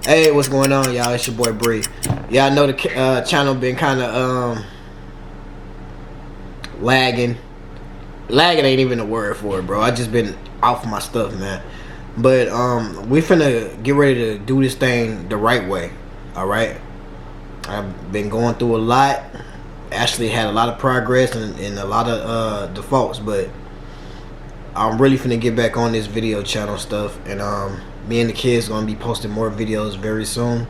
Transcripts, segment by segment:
Hey, what's going on, y'all? It's your boy Bree. Yeah, I know the channel been kind of lagging. Lagging ain't even a word for it, bro. I just been off my stuff, man. But we finna get ready to do this thing the right way. All right. I've been going through a lot. Actually had a lot of progress and a lot of defaults, but I'm really finna get back on this video channel stuff, and me and the kids gonna be posting more videos very soon.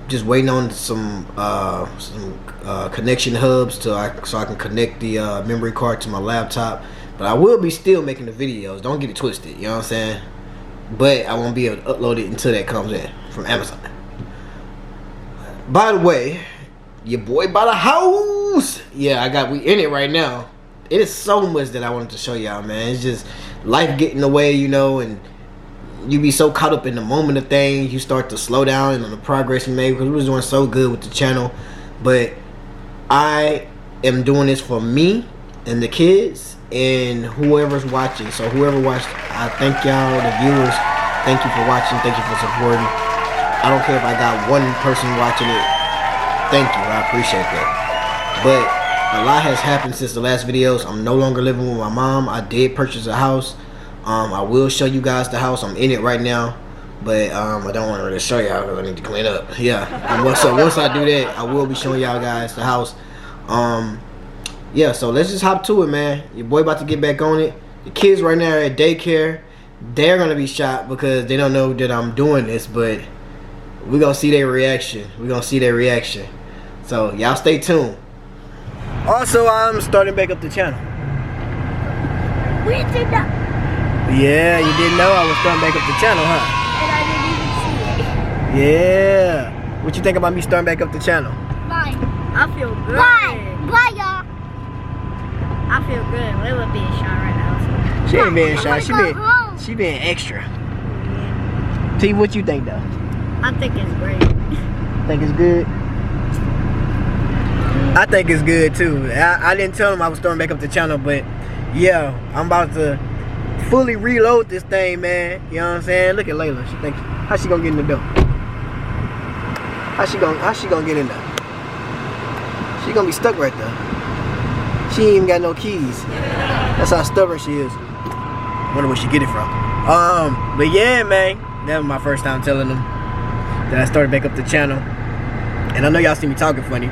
Just waiting on some connection hubs so I can connect the memory card to my laptop. But I will be still making the videos. Don't get it twisted. You know what I'm saying? But I won't be able to upload it until that comes in from Amazon. By the way, your boy bought a house. Yeah, we in it right now. It is so much that I wanted to show y'all, man. It's just life getting in the way, you know, and you be so caught up in the moment of things, you start to slow down on the progress you made, because we was doing so good with the channel. But I am doing this for me and the kids and whoever's watching. So whoever watched, I thank y'all, the viewers. Thank you for watching. Thank you for supporting. I don't care if I got one person watching it. Thank you. I appreciate that. But a lot has happened since the last videos. I'm no longer living with my mom. I did purchase a house. I will show you guys the house. I'm in it right now, but I don't want to really show y'all because I need to clean up. Yeah. So once I do that, I will be showing y'all guys the house. Yeah. So let's just hop to it, man. Your boy about to get back on it. The kids right now are at daycare. They're gonna be shocked because they don't know that I'm doing this, but we're gonna see their reaction. So y'all stay tuned. Also, I'm starting back up the channel. We did that. Yeah, you didn't know I was starting back up the channel, huh? And I didn't even see it. Yeah. What you think about me starting back up the channel? Bye. I feel good. Bye, y'all. I feel good. Layla being shy right now. So. She ain't being shy. Home. She being extra. T, what you think though? I think it's great. Think it's good? I think it's good too. I didn't tell him I was starting back up the channel, but yeah, I'm about to fully reload this thing, man. You know what I'm saying? Look at Layla. She think, how she gonna get in the door? How she gonna get in there? She gonna be stuck right there. She ain't even got no keys. That's how stubborn she is. Wonder where she get it from. But yeah, man, that was my first time telling them that I started back up the channel. And I know y'all see me talking funny.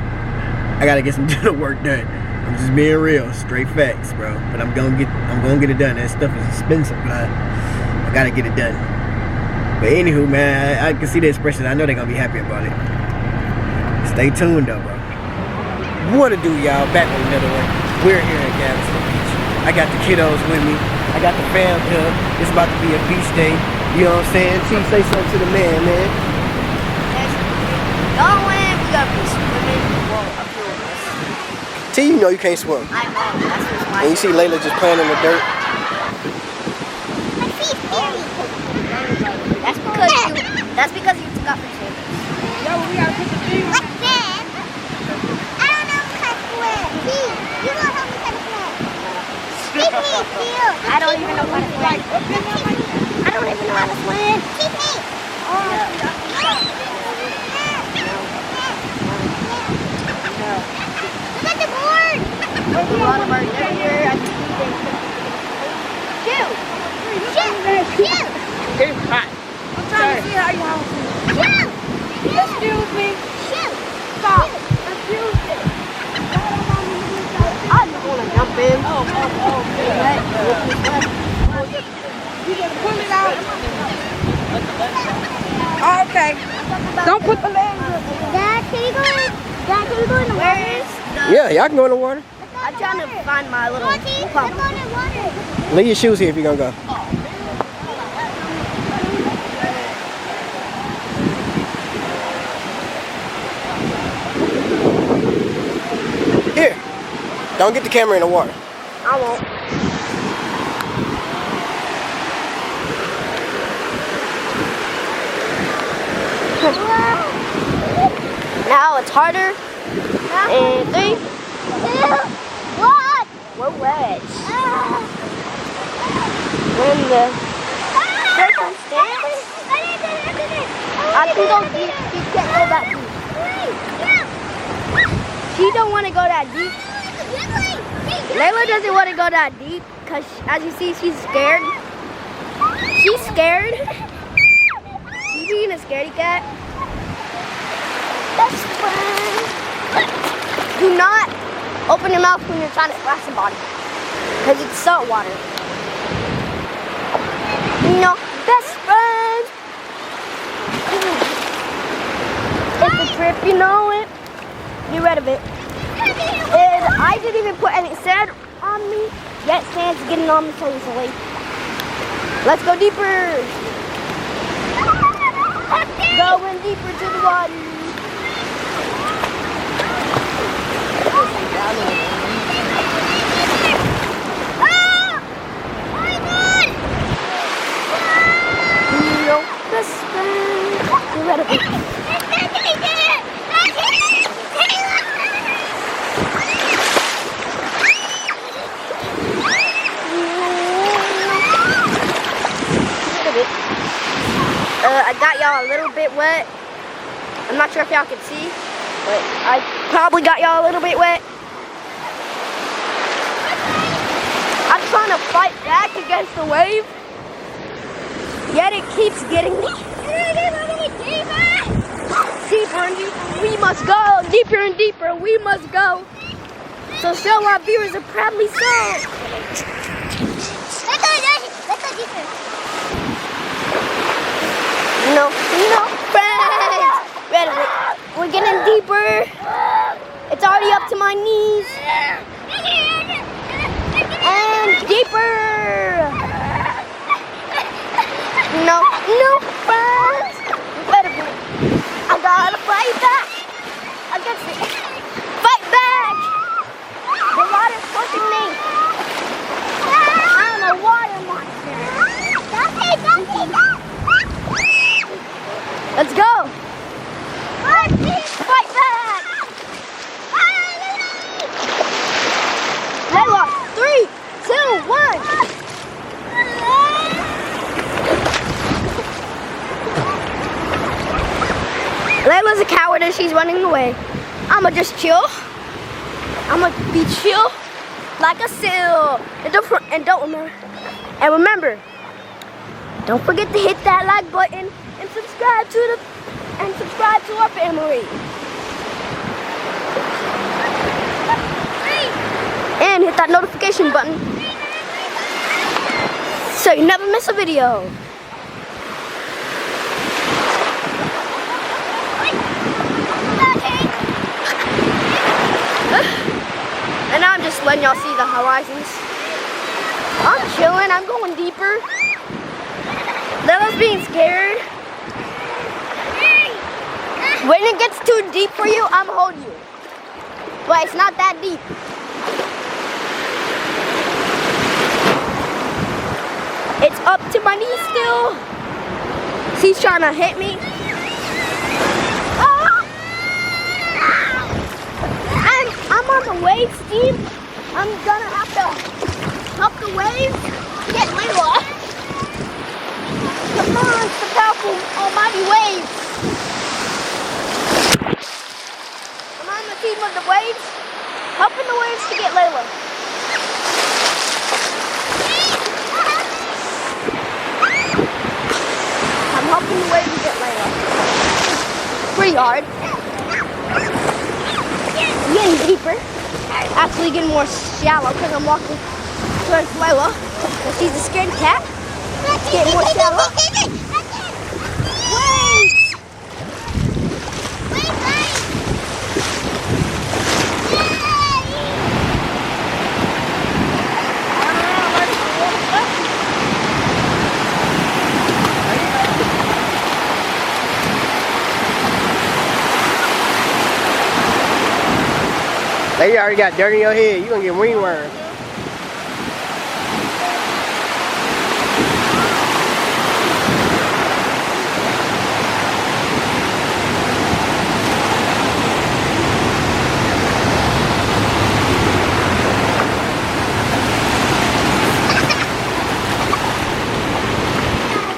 I gotta get some work done. I'm just being real, straight facts, bro. But I'm gonna get it done. That stuff is expensive, but I gotta get it done. But anywho, man, I can see the expression. I know they're gonna be happy about it. Stay tuned though, bro. What to do, y'all? Back on another one. We're here at Galveston Beach. I got the kiddos with me. I got the fam here. It's about to be a beach day. You know what I'm saying? T, say something to the man, man. Y'all win. We gotta be swimming. Well, I feel this. T, you know you can't swim. I know. That's what's my. And you see Layla just playing in the dirt. My feet scary. That's because you took off your shoes. Yo, we gotta put the feet. What's that? I don't know how to swim. Pete, you gonna help me how to swim. Teach me, Phil. I don't even know how to swim. I don't even know how to swim. Teach me. Look at the board. There's a lot of birds everywhere. I can see them. Shoot. Shoot. It's hot. I'm trying to see how you hold it. Shoot. Excuse me. Shoot. Stop. Excuse me. I just want to jump in. You just pull it out. Oh, okay. Don't put the legs up. Dad, can you go in? Dad, can you go in the water? Where is the... Yeah, y'all can go in the water. I'm trying to find my little Let's go pump. in the water. Leave your shoes here if you're gonna go. Here. Don't get the camera in the water. I won't. Now it's harder. And 3, 2, What? we're wet. When the circumstance don't want to go that deep. Layla doesn't want to go that deep because, as you see, she's scared. She's scared. She's being a scaredy cat. Best friend. Do not open your mouth when you're trying to splash somebody because it's salt water. No, best friend. It's a trip, you know it. Get rid of it. And I didn't even put any sand on me. Yet sand's getting on me so easily. Let's go deeper. Going deeper to the water. No, best friend. Get rid of it. I got y'all a little bit wet. I'm not sure if y'all can see, but I probably got y'all a little bit wet. I'm trying to fight back against the wave, yet it keeps getting me. Deeper and deeper, we must go. Deeper and deeper, we must go. So show our viewers a proudly so. Let's go deeper. No, friends. Ready? We're getting deeper. It's already up to my knees. And deeper. No, friends. Ready? I gotta fight back against it. Fight back. The water's pushing me. I'm a water monster. Let's go. Fight back. Layla, 3, 2, 1. Layla's a coward and she's running away. I'ma just chill. I'ma be chill like a seal. And remember, don't forget to hit that like button and subscribe to our family. And hit that notification button so you never miss a video. And I'm just letting y'all see the horizons. I'm chilling, I'm going deeper. Layla's being scared. When it gets too deep for you, I'm holding you. But it's not that deep. It's up to my knees still. She's trying to hit me. Oh! I'm on the waves, Steve. I'm gonna have to help the waves get Layla. Come on, it's the powerful almighty waves. I'm on the team of the waves, helping the waves to get Layla. I'm helping the waves to get Layla. Pretty hard. Getting deeper. Actually getting more shallow because I'm walking towards Layla. She's a scared cat. It's getting more shallow. They already got dirt in your head. You're gonna get ringworm.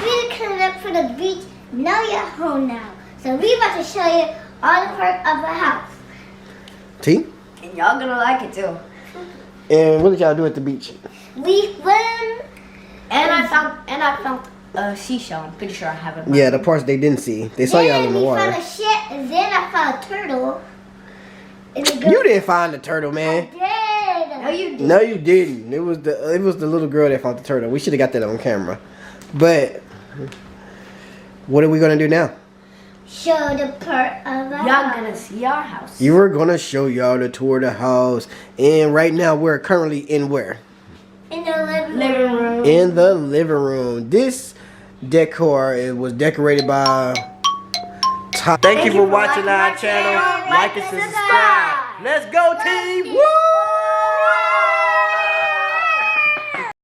We cleaned up for the beach. Now you're home now. So we're about to show you all the part of the house. See? And y'all gonna like it too. And what did y'all do at the beach? We swim. And I found a seashell. I'm pretty sure I have it. Yeah, the parts they didn't see. They saw y'all in the We water. found a shit, and then I found a turtle. And the girl You didn't find the turtle, man. did. No, you did. No, you didn't. It was the little girl that found the turtle. We should have got that on camera. But what are we gonna do now? Show the part of our Y'all gonna see our house. You were gonna show y'all the tour of the house, and right now we're currently in where? in the living Living room. In the living room. This decor it was decorated by. Thank you for watching our channel. Like and subscribe. Let's go, team! Woo!